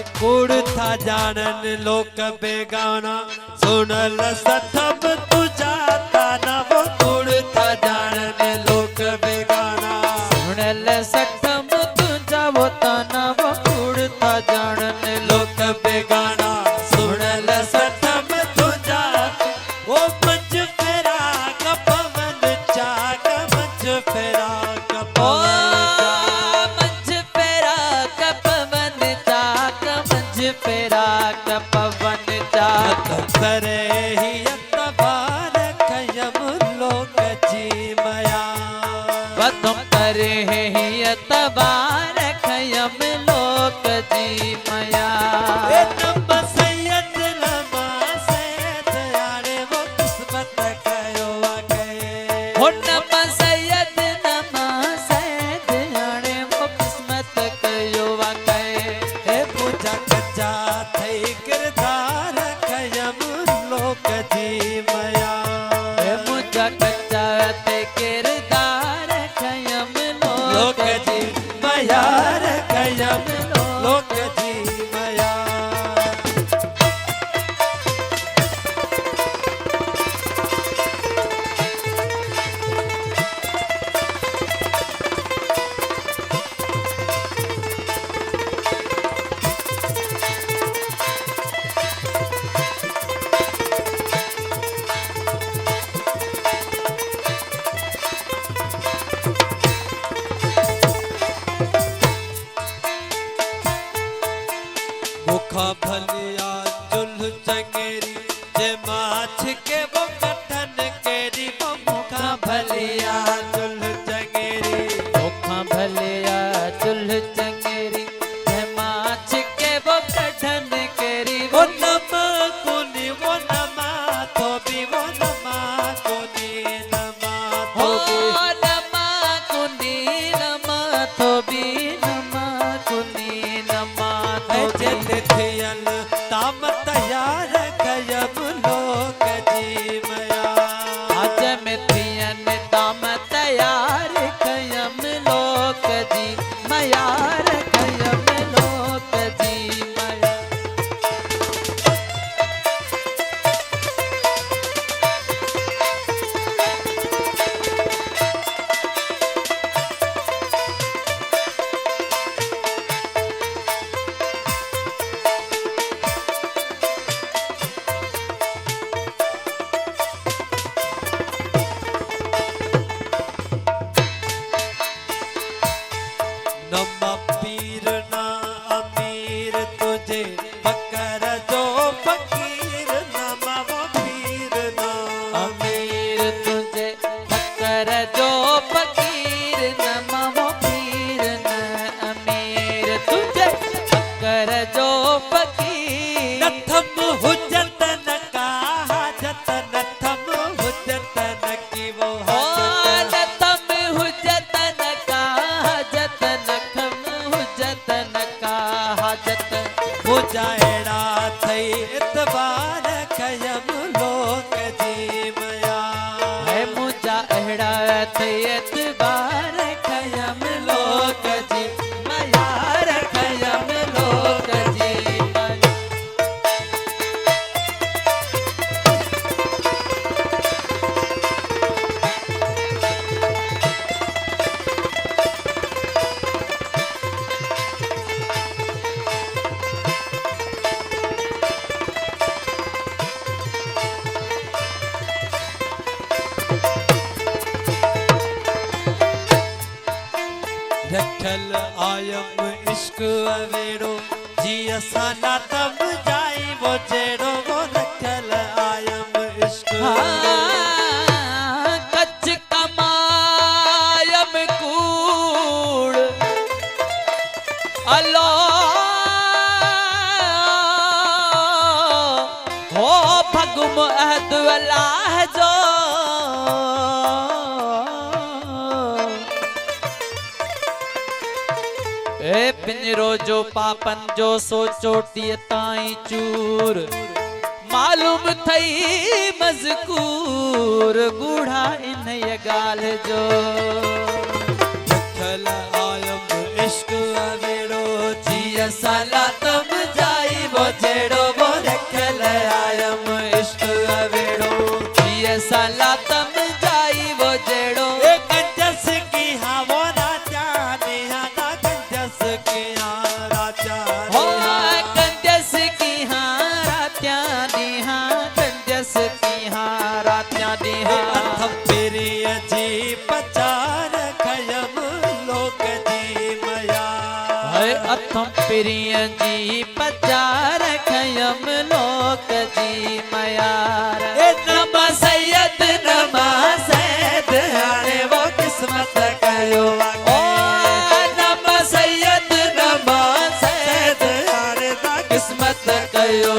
कूड़ था जानन लोक बेगाना सुनल सथब तुझा ताना वो कूड़ था जानन लोक बेगाना सुनल सथब तुझा वो ताना वो कूड़ था जानन लोक बेगाना सुनल सथब तुझा वो मंच फेरा कपवन चाक मंच फेरा पवन चाक करे ही अतबार खयम लोक जी मया तुम करे ही अतबार खयम लोक जी मया नम सैयद नमा सैयद यारे वो किस्मत कयो गए हो नम सैयद नमा सैयद यारे वो किस्मत कयो गए पूजा कच्चा थई किरदार खयम लोक जी मया मुझा कच्चा ते किरदार खयम लोक जी मया रे खयम लोक जी मया मुखा भलिया चुल्ह चंगेरी जे माछ के वो कथन केरी वो मुखा भलिया चुल्ह चंगेरी मुखा भलिया चुल्ह चंगेरी है माछ के वो कठन केरी वो नमा कुनी वो नमा तो भी वो नमा कुनी नमा हो तो भी नमा कुनी नमा तो भी नमा कुनी नमा तो जत थियल ताम तैयार खयब लोक जी मया आज में थियन ताम तैयार खयम लोक जी मयार खयम लोक जी मया नमा पीर ना अमीर तुझे पकर जो फकीर नमा वो पीर ना अमीर तुझे फकर जो फकीर नमा वो पीर न अमीर तुझे फकर जो फकीर नथम हुजत न का हाजत नथम हुजत न की वो हो हाजत नथम हुजत न का हाजत नखम हुजत न का हाजत मुजाएड़ा थई इतबार खयम लोक जी मया है मुझा अहड़ा थे एतबार खयम लोक जी मयार खयम लोक जी मया रखल आयम इश्क अवेड़ो जी असाना तब जाई वो जेड़ो वो रखल आयम इश्क कच्छ कमायम कूड़ अलो हो भगुम अहद अल्लाह जो ए पिंजरो जो पापन जो सोचो टीह ताई चूर मालूम थई मज़कूर बूढ़ा इन ये गाल जो रखल आयम इश्क अवेड़ो जी असाना तब प्रिय जी पचार खयम लोक जी मयार ए नमा सैयद नमा सैद हाणे वो किस्मत कयो ओ नमा सैयद नमा सैद हाणे दा किस्मत कयो